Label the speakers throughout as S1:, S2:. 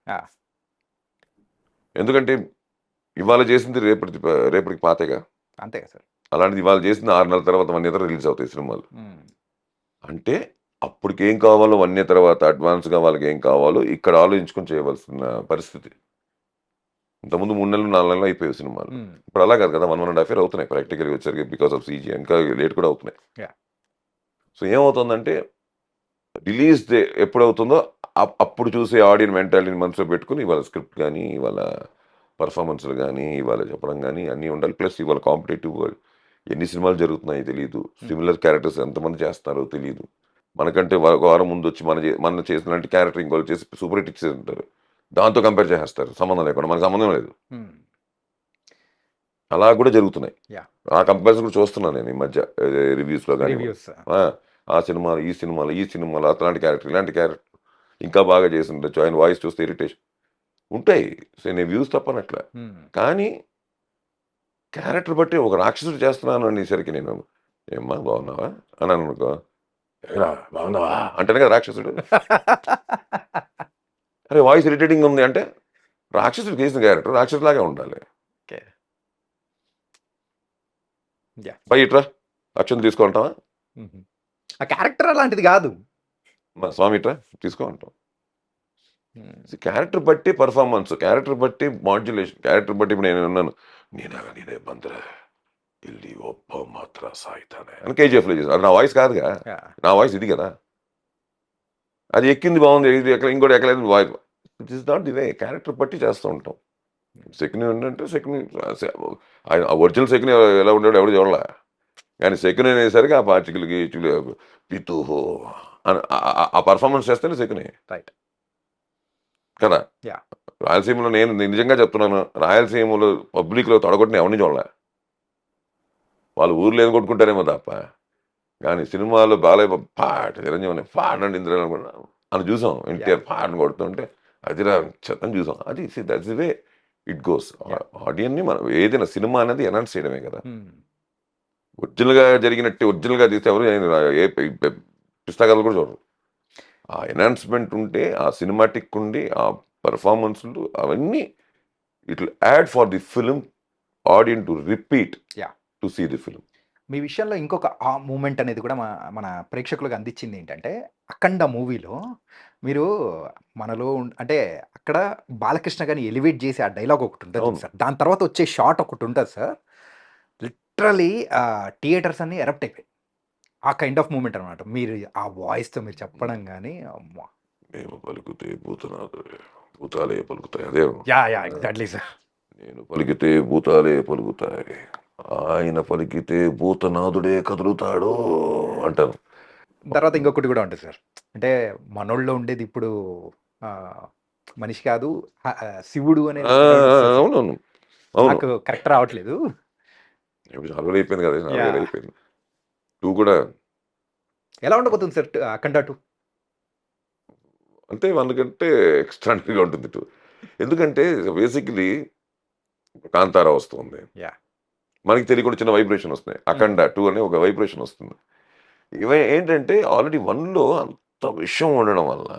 S1: ఆ!
S2: ఎందుకంటే ఇవాళ చేసింది రేపటికి పాతేగా.
S1: అంతే కదా సార్.
S2: అలాంటిది ఇవాళ చేసింది 6 నెలల తర్వాత 1 ఇయర్ రిలీజ్ అవుతాయి సినిమాలు.
S1: హ్మ్.
S2: అంటే అప్పటికేం కావాలో 1 ఇయర్ తర్వాత అడ్వాన్స్‌గా వాళ్ళకేం కావాలో ఇక్కడ ఆలోచించుకొని చేయవలసిన పరిస్థితి. ఇంతకుముందు 3 నెలలు, 4 నెలలు అయిపోయేవి సినిమాలు.
S1: హ్మ్.
S2: ఇప్పుడు అలా కాదు కదా! 1, 1 ½ ఇయర్ అవుతున్నాయి ప్రాక్టికల్‌గా వచ్చేసరికి బికాస్ ఆఫ్ సీజీ ఇంకా లేట్ కూడా అవుతున్నాయి.
S1: యాహ్!
S2: సో ఏమవుతుందంటే రిలీజ్ డే ఎప్పుడవుతుందో అప్పుడు చూసే ఆడియన్ మెంటాలిటీని మనసులో పెట్టుకొని ఇవాళ స్క్రిప్ట్ గానీ, ఇవాళ పెర్ఫార్మన్స్‌లు గానీ, ఇవాళ చెప్పడం గానీ అన్నీ ఉండాలి. ప్లస్ ఇవాళ కాంపిటేటివ్ వరల్డ్. ఎన్ని సినిమాలు జరుగుతున్నాయో తెలీదు.
S1: హ్మ్.
S2: సిమిలర్ క్యారెక్టర్స్ ఎంతమంది చేస్తున్నారో తెలీదు. మనకంటే ఒక వారం ముందొచ్చి మనం చేసినలాంటి క్యారెక్టర్ ఇంకోళ్ళు చేసి సూపర్ హిట్ ఇచ్చేసుంటారు. దాంతో కంపేర్ చేసేస్తారు సంబంధం లేకుండా. మనకు సంబంధం లేదు.
S1: హ్మ్.
S2: అలా కూడా జరుగుతున్నాయి.
S1: యాహ్!
S2: ఆ కంపారిజన్ కూడా చూస్తున్నాను నేను ఈ మధ్య రివ్యూస్‌లో గానివ్వండి.
S1: రివ్యూస్.
S2: ఆ! ఆ సినిమాలో, ఈ సినిమాలో అట్లాంటి క్యారెక్టర్, ఇలాంటి క్యారెక్టర్ ఇంకా బాగా చేసుండొచ్చు. ఆయన వాయిస్ చూస్తే ఇరిటేషన్ ఉంటాయి. సో, నేను వ్యూస్ తప్పనట్ల.
S1: హ్మ్.
S2: కానీ క్యారెక్టర్ బట్టి ఒక రాక్షసుడు చేస్తున్నాను అనేసరికి నేను "ఏమ్మా బాగున్నావా?" అన్నాననుకో, "ఏరా బాగున్నావా?" అంటేనే కదా రాక్షసుడు. అరే వాయిస్ ఇరిటేటింగ్‌గా ఉంది అంటే రాక్షసుడికి ఏసిన క్యారెక్టర్ రాక్షసుడిలాగే ఉండాలి.
S1: ఓకే. యాహ్!
S2: "బయ్ ఇట్రా అక్షంతలు తీసుకో" అంటావా?
S1: హుహు. ఆ క్యారెక్టర్ అలాంటిది గాదు.
S2: "స్వామి ఇట్రా తీసుకో" అంటాం.
S1: హ్మ్.
S2: క్యారెక్టర్ బట్టి పెర్ఫార్మన్స్, క్యారెక్టర్ బట్టి మాడ్యులేషన్, క్యారెక్టర్ బట్టి ఇప్పుడు నేనున్నాను. "నీనాగ నీనే బందర ಇಲ್ಲಿ ಒಬ್ಬ మాత్ర సాయితానే" అని కేజీఎఫ్‌లో చేశాను. అది నా వాయిస్ కాదుగా.
S1: యాహ్!
S2: నా వాయిస్ ఇది కదా! అది ఎక్కింది బాగుంది. ఇది ఇంకోటి ఎక్కలేదు voice. It is not the way. Character బట్టి చేస్తూ ఉంటాం. శకుని ఏంటంటే శకుని ఆయన ఒరిజినల్ శకుని ఎలా ఉండేవాడో ఎవడు చూడలా. కానీ శకుని అనేసరికి ఆ పార్టికల్‌కి పితుహో అని ఆ పెర్ఫార్మన్స్ చేస్తేనే శకుని
S1: రైట్.
S2: కదా!
S1: యాహ్!
S2: రాయలసీమలో నేను నిజంగా చెప్తున్నాను. రాయలసీమలో పబ్లిక్‌లో తొడగొట్టిన ఎవరిని చూడలే. వాళ్ళు ఊర్లో ఏం కొట్టుకుంటారేమో తప్ప. కానీ సినిమాలో బాలయ్య బాబు పాట్ చిరంజీవిని పాట్ అంటే ఇంద్ర అని చూసాం.
S1: యాహ్!
S2: ఎన్టీఆర్ పాట్‌ని కొడుతుంటే అదిరా అని చూసాం. అది that's the way it goes.
S1: Yeah!
S2: ఆడియన్‌ని మనం ఏదైనా సినిమా అనేది ఎనౌన్స్ చేయడమే కదా!
S1: హ్మ్.
S2: ఒరిజినల్‌గా జరిగినట్టు ఒరిజినల్‌గా తీస్తే ఎవరు ఏ పుస్తకాలు కూడా చూడరు. ఆ ఎనౌన్స్‌మెంట్ ఉంటే, ఆ సినిమాటిక్ ఉండి, ఆ పెర్ఫార్మన్స్‌లు అవన్నీ it will add for the film audience to repeat
S1: yeah!
S2: To see the film.
S1: మీ విషయంలో ఇంకొక మూమెంట్ అనేది కూడా మన ప్రేక్షకులకు అందించిందేంటంటే, 'అఖండ' మూవీలో మీరు మనలో అంటే అక్కడ బాలకృష్ణ గారిని ఎలివేట్ చేసి ఆ డైలాగ్ ఒకటుంటది
S2: అవును.
S1: చూసారు. దాని తర్వాత వచ్చే షాట్ ఒకటుంటది సార్. లిటరల్లీ థియేటర్స్ అన్నీ ఎరప్ట్ అయిపోయాయి. ఆ కైండ్ ఆఫ్ మూమెంట్ అనమాట. మీరు ఆ వాయిస్‌తో మీరు చెప్పడం గాని అమ్మా!
S2: మేము పలుకుతే భూతనాథుడే, భూతాలే పలుకుతాయి. అదే
S1: యాహ్! Exactly sir.
S2: నేను పలికితే భూతాలే పలుకుతాయి. ఆయన పలికితే భూతనాథుడే కదులుతాడు అంటారు.
S1: తర్వాత ఇంకొకటి కూడా ఉంటది సార్. అంటే మనోళ్ళలో ఉండేది ఇప్పుడు ఆహ్, మనిషి కాదు శివుడు అనే
S2: ఆ!
S1: డైలాగ్ వస్తది సార్.
S2: అవునవును. అవును.
S1: నాకు కరెక్ట్ రావట్లేదు.
S2: ఇప్పుడు చాలా రోజులు అయిపోయింది కదా! 4 ఏళ్ళు
S1: యాహ్!
S2: అయిపోయింది. 2 కూడా
S1: ఎలా ఉండబోతుంది సార్ 'అఖండ 2'?
S2: అంతే 1 కంటే ఎక్స్ట్రార్డినరీగా ఉంటుంది 2. ఎందుకంటే బేసికల్లీ 'కాంతార' వస్తుంది.
S1: యాహ్!
S2: మనకి తెలియకుండా చిన్న వైబ్రేషన్ వస్తున్నాయి.
S1: హ్మ్.
S2: 'అఖండ 2' అనే ఒక వైబ్రేషన్ వస్తుంది. ఏంటంటే ఆల్రెడీ 1లో అంత విషయం ఉండడం వల్ల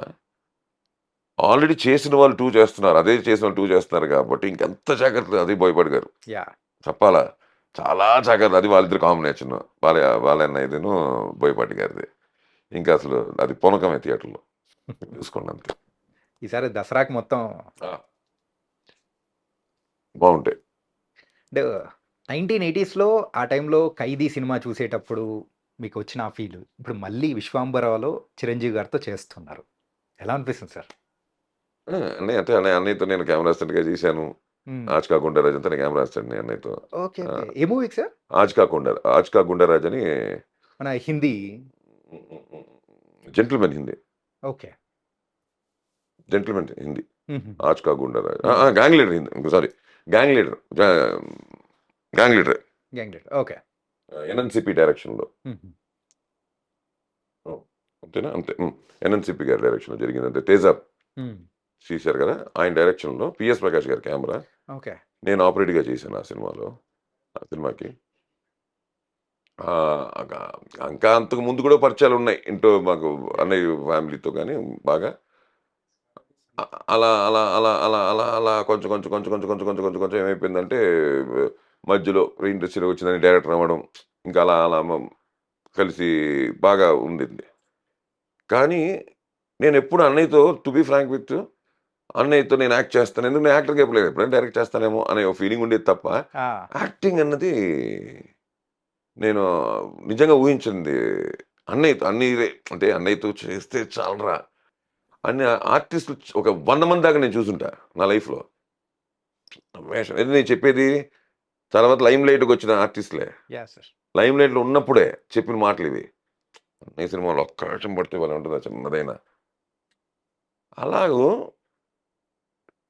S2: ఆల్రెడీ చేసిన వాళ్ళు 2 చేస్తున్నారు. అదే చేసిన వాళ్ళు 2 చేస్తున్నారు కాబట్టి ఇంకెంత జాగ్రత్తగా అది బోయపాటి గారు.
S1: యాహ్!
S2: చెప్పాలా? చాలా జాగ్రత్త. అది వాళ్ళిద్దరి కాంబినేషను. బాలయ్యన్నయ్యదిను బోయపాటి గారిది. ఇంకా అసలు అది పూనకమే థియేటర్‌లో. చూసుకోండి అంతే.
S1: ఈసారి దసరాకి మొత్తం
S2: ఆ! బావుంటాయి.
S1: అంటే 1980స్‌లో ఆ టైంలో 'ఖైదీ' సినిమా చూసేటప్పుడు మీకొచ్చిన ఆ ఫీలు, ఇప్పుడు మళ్ళీ 'విశ్వంబరా'లో చిరంజీవి గారితో చేస్తున్నారు. ఎలా అనిపిస్తుంది సార్?
S2: ఆ! అన్నయ్యతో నేను కెమెరా అసిస్టెంట్‌గా చేశాను.
S1: హ్మ్.
S2: 'ఆజ్ కా గుండారాజ్' అంతా నేను కెమెరా అసిస్టెంట్‌ని అన్నయ్యతో.
S1: ఓకే.
S2: ఆ!
S1: ఓకే. ఏ మూవీకి సార్?
S2: 'ఆజ్ కా గుండారాజ్' అని
S1: మన Hindi.
S2: 'Gentleman' Hindi.
S1: Okay.
S2: 'Gentleman' Hindi.
S1: హుహు.
S2: 'ఆజ్ కా గుండారాజ్'
S1: హ్మ్.
S2: 'Gang leader' Hindi. Sorry 'gang leader' 'gang లీడరే'
S1: 'గ్యాంగ్ లీడర్' ఓకే.
S2: ఎన్ఎన్‌సిపి డైరెక్షన్‌లో.
S1: హుహు.
S2: హ్మ్. అంతేనా? అంతే. ఎన్ఎన్‌సిపి గారి డైరెక్షన్‌లో జరిగిందంతే. 'తేజ'
S1: హ్మ్.
S2: తీశారు కదా! ఆయన డైరెక్షన్‌లో 'పిఎస్ ప్రకాష్' గారి కెమెరా.
S1: ఓకే.
S2: నేను ఆపరేటర్‌గా చేశాను ఆ సినిమాలో. ఆ సినిమాకి. అగా ఇంకా అంతకు ముందు కూడా పరిచయాలున్నాయి. మాకు అన్నయ్య ఫ్యామిలీతో గాని బాగా. అలా అలా అలా అలా అలా అలా కొంచెం కొంచెం కొంచెం కొంచెం కొంచెం కొంచెం కొంచెం కొంచెం ఏమైపోయిందంటే మధ్యలో ఇండస్ట్రీలో వచ్చిందని డైరెక్టర్ అవ్వడం ఇంకా అలా అలా కలిసి బాగా ఉండింది. కానీ నేను ఎప్పుడు అన్నయ్యతో టు బి ఫ్రాంక్ విత్ అన్నయ్యతో నేను యాక్ట్ చేస్తాను. ఎందుకు నేను యాక్టర్‌గా చెప్పలేదు. ఎప్పుడైనా డైరెక్ట్ చేస్తానేమో అనే ఒక ఫీలింగ్ ఉండేది తప్ప,
S1: ఆ!
S2: యాక్టింగ్ అన్నది నేను నిజంగా ఊహించింది అన్నయ్యతో అన్నయ్యే అంటే అన్నయ్యతో చేస్తే చాలురా అని ఆర్టిస్టులు ఒక 100 మంది దాకా నేను చూసుంటా నా లైఫ్‌లో. వేషం ఇది నేను చెప్పేది తర్వాత లైమ్ లైట్‌కొచ్చిన ఆర్టిస్ట్‌లే.
S1: యాహ్! సార్.
S2: లైమ్ లైట్‌లో ఉన్నప్పుడే చెప్పిన మాటలివి. ఈ సినిమాలో ఒక్క వేషం పడితే భలే ఉంటది ఆ చిన్నదైనా. అలాగూ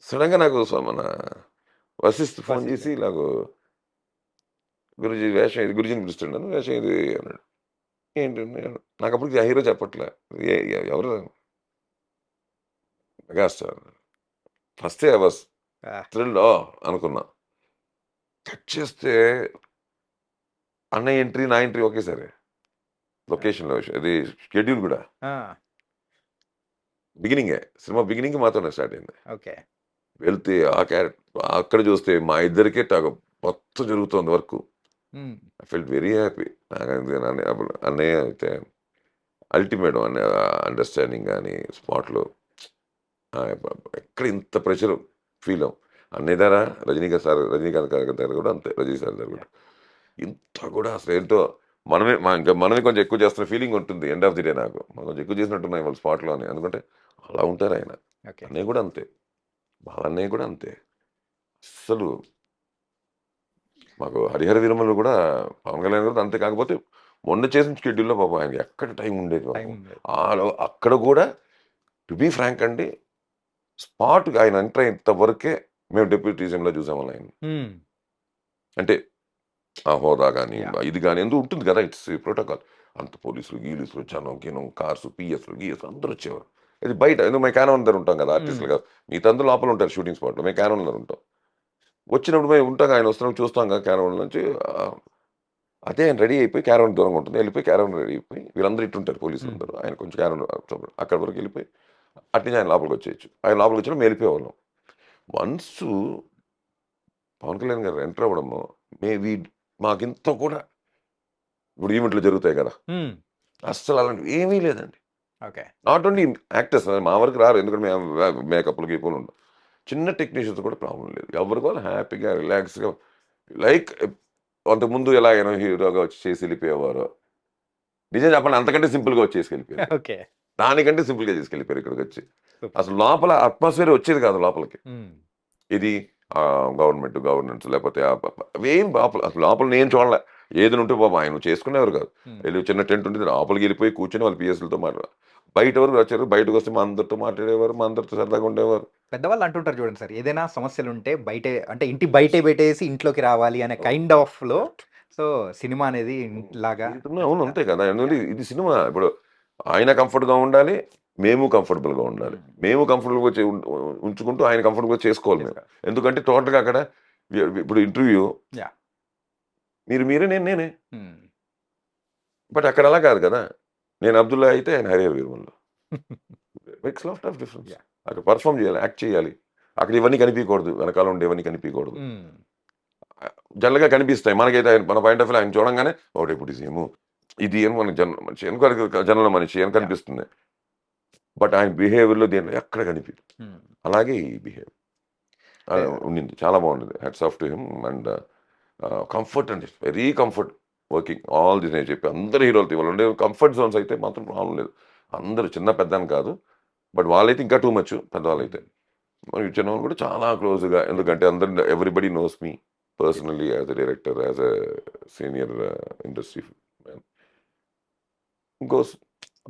S2: సడెన్‌గా నాకు మన వశిష్ఠ్ ఫోన్
S1: వశిష్ఠ్
S2: చేసి
S1: గారు.
S2: ఇలాగ గురూజీ వేషం ఇది గురూజీని పిలుస్తున్నాను. వేషం ఇది అన్నాడు. ఏంటండి నాకప్పటికి ఆ హీరో చెప్పట్లే. ఎవరు మెగాస్టార్. ఫస్టే ఐ వాస్
S1: ఆ!
S2: థ్రిల్డ్ అనుకున్నా. కట్ చేస్తే అన్నయ్య ఎంట్రీ, నా ఎంట్రీ ఒకేసారి. లొకేషన్‌లో ఇది షెడ్యూల్ గూడా.
S1: ఆ!
S2: బిగినింగే. సినిమా బిగినింగ్ మాతోనే స్టార్ట్ అయింది.
S1: ఓకే.
S2: వెళ్తే ఆ అక్కడ చూస్తే మా ఇద్దరికే మొత్తం జరుగుతోంది వర్కు.
S1: హ్మ్.
S2: I felt very happy. అప్పుడు అన్నయ్య అయితే అల్టిమేట్ అన్నయ్య అండర్‌స్టాండింగ్ గాని స్పాట్‌లో ఎక్కడ ఇంత ప్రెషర్ ఫీల్ అవ్వం. అన్నయ్య దగ్గర రజనీకాంత్ గారి దగ్గర కూడా అంతే. రజనీ సార్ దగ్గర కూడా.
S1: యాహ్!
S2: ఇంత కూడా అసలేంటో మనమే కొంచెం ఎక్కువ చేస్తున్న ఫీలింగ్ ఉంటుంది. ఎండ్ ఆఫ్ ది డే నాకు. మనం కొంచెం ఎక్కువ చేసినట్టున్నాం ఇవాళ స్పాట్‌లో అని. ఎందుకంటే అలా ఉంటారాయన.
S1: ఓకే.
S2: అన్నయ్య కూడా అంతే. బాలన్నయ్య కూడా అంతే. అస్సలు మాకు 'హరిహర వీరమల్లు' కూడా పవన్ కళ్యాణ్ గారితో అంతే. కాకపోతే మొన్న చేసిన షెడ్యూల్‌లో పాపం ఆయనకి ఎక్కడ టైం ఉండేది
S1: టైం
S2: పాపం.
S1: లేదు.
S2: అక్కడ కూడా టు బీ ఫ్రాంక్ అండి స్పాట్‌గా ఆయన ఎంటర్ అయ్యేంత వరకే మేము డెప్యూటీజంలో చూసామని ఆయన్ని.
S1: హ్మ్.
S2: అంటే ఆ హోదా గాని,
S1: యాహ్!
S2: ఇది గాని ఎందుకు ఉంటుంది కదా! It's protocol. అంత పోలీసులు, గీలీసులు, జనం, గినం, కార్స్, పీఎస్‌లు, గీఎస్‌లు అందరూ వచ్చేవారు. ఇది బయట ఎందుకు మేము క్యారవాన్ దగ్గర ఉంటాం కదా!
S1: హ్మ్.
S2: ఆర్టిస్టులుగా. మిగతా లోపల ఉంటారు షూటింగ్ స్పాట్‌లో. మేము క్యారవాన్‌లో ఉంటాం. వచ్చినప్పుడు మేము ఉంటాం ఆయన వస్తున్నప్పుడు చూస్తాం కదా! క్యారవాన్ నుంచి అదే ఆయన రెడీ అయిపోయి క్యారవాన్ దూరంగా ఉంటుంది. వెళ్ళిపోయి క్యారవాన్ రెడీ అయిపోయి వీళ్ళందరూ ఇటుంటారు
S1: హ్మ్.
S2: పోలీసులందరూ. ఆయన కొంచెం క్యారవాన్ అక్కడి వరకు వెళ్ళిపోయి అటునుంచి ఆయన లోపలికి వచ్చేయొచ్చు. ఆయన లోపలికి వచ్చినా మేము వెళ్ళిపోయేవాళ్ళం. వన్సు పవన్ కళ్యాణ్ గారు ఎంటర్ అవ్వడము మే వి మాకింత కూడా ఇప్పుడు ఈవెంట్‌లు జరుగుతాయి కదా!
S1: హ్మ్.
S2: అస్సలు అలాంటివి ఏమీ లేదండి.
S1: ఓకే.
S2: నాట్ ఓన్లీ యాక్టర్స్ మా వరకు రారు. ఎందుకంటే మేము మేకప్‌లు, గీపులు ఉండవు. చిన్న టెక్నీషియన్స్ కూడా ప్రాబ్లమ్ లేదు. ఎవరికి వాళ్ళు హ్యాపీగా, రిలాక్స్‌గా లైక్ అంతకుముందు ఎలాగైనా హీరోగా వచ్చి చేసి వెళ్ళిపోయేవారో. నిజం చెప్పండి అంతకంటే సింపుల్‌గా వచ్చేసి వెళ్ళిపోయారు ఇక్కడ.
S1: ఓకే.
S2: దానికంటే సింపుల్‌గా చేసుకెళ్ళిపోయారు ఇక్కడికొచ్చి.
S1: సూపర్.
S2: అసలు లోపల అట్మాస్ఫియరే వచ్చేది కాదు లోపలికి.
S1: హ్మ్.
S2: ఇది గవర్నమెంట్, గవర్నెన్స్ లేకపోతే అవేం లోపల అసలు లోపల నేను చూడలే. ఏదైనా ఉంటే పాపం ఆయన చేసుకునేవారు కాదు.
S1: హ్మ్.
S2: ఎళ్లి చిన్న టెంట్ ఉంటుంది. లోపలికి వెళ్ళిపోయి కూర్చొని వాళ్ళ పిఎస్‌లతో బయట వరకు వచ్చారు. బయటకొస్తే మా అందరితో మాట్లాడేవారు. మా అందరితో సరదాగా ఉండేవారు.
S1: పెద్దవాళ్ళు అంటుంటారు చూడండి సార్. ఏదైనా సమస్యలుంటే బయటే అంటే ఇంటి బయటే పెట్టేసి ఇంట్లోకి రావాలి అనే
S2: అవును.
S1: కైండ్ ఆఫ్‌లో
S2: కరెక్ట్.
S1: సో, సినిమా అనేది
S2: హ్మ్.
S1: లాగా
S2: ఏదన్నా అవును
S1: ఖచ్చితంగా
S2: అంతే కదా! ఎందుకంటే
S1: యాహ్!
S2: ఇది సినిమా. ఇప్పుడు ఆయన కంఫర్ట్‌గా ఉండాలి. మేము కంఫర్టబుల్‌గా ఉండాలి.
S1: హ్మ్.
S2: మేము కంఫర్టబుల్‌గా ఉంచుకుంటూ ఆయన కంఫర్టబుల్‌గా చేసుకోవాలి మేము.
S1: చేసుకోవాలి.
S2: ఎందుకంటే టోటల్‌గా అక్కడ ఇప్పుడు ఇంటర్వ్యూ
S1: యాహ్!
S2: మీరు మీరే, నేను నేనే.
S1: హ్మ్.
S2: బట్ అక్కడ అలా కాదు కదా! నేను అబ్దుల్లా అయితే ఆయన Hari Veeramallu. Makes lot of difference.
S1: Yeah!
S2: అక్కడ పెర్ఫార్మ్ చేయాలి. యాక్ట్ చేయాలి. అక్కడ ఇవన్నీ కనిపియకూడదు. వెనకాల ఉండేవన్నీ కనిపియకూడదు.
S1: హ్మ్.
S2: జనరల్‌గా కనిపిస్తాయి. మనకైతే మన పాయింట్ ఆఫ్ వ్యూలో ఆయన చూడంగానే ఓహ్! ఇప్పుడు సేము ఇది అని మనకు మనిషి వెనకాల జనంలో మనిషి అని
S1: యాహ్!
S2: కనిపిస్తుంది. బట్ ఆయన బిహేవియర్‌లో దేంట్లో ఎక్కడ కనిపియదు.
S1: హ్మ్.
S2: అలాగే ఈ బిహేవియర్.
S1: అంటే
S2: ఉండింది. చాలా బాగుండేది. Hats off to him and comfort అండి. Very comfort working all the నేను చెప్పి అందరు హీరోలతో ఇవాళ ఉండే కంఫర్ట్ జోన్స్ అయితే మాత్రం ప్రాబ్లమ్ లేదు. అందరూ చిన్న పెద్ద అని కాదు. బట్ వాళ్ళైతే ఇంకా టూ మచ్
S1: హ్మ్.
S2: పెద్దవాళ్ళైతే. మరి చిన్నవాళ్ళు కూడా చాలా క్లోజ్‌గా
S1: యాహ్!
S2: ఎందుకంటే అందరూ everybody knows me personally as a director, as a senior industry man. ఇంకోస్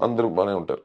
S2: అందరూ బానే ఉంటారు.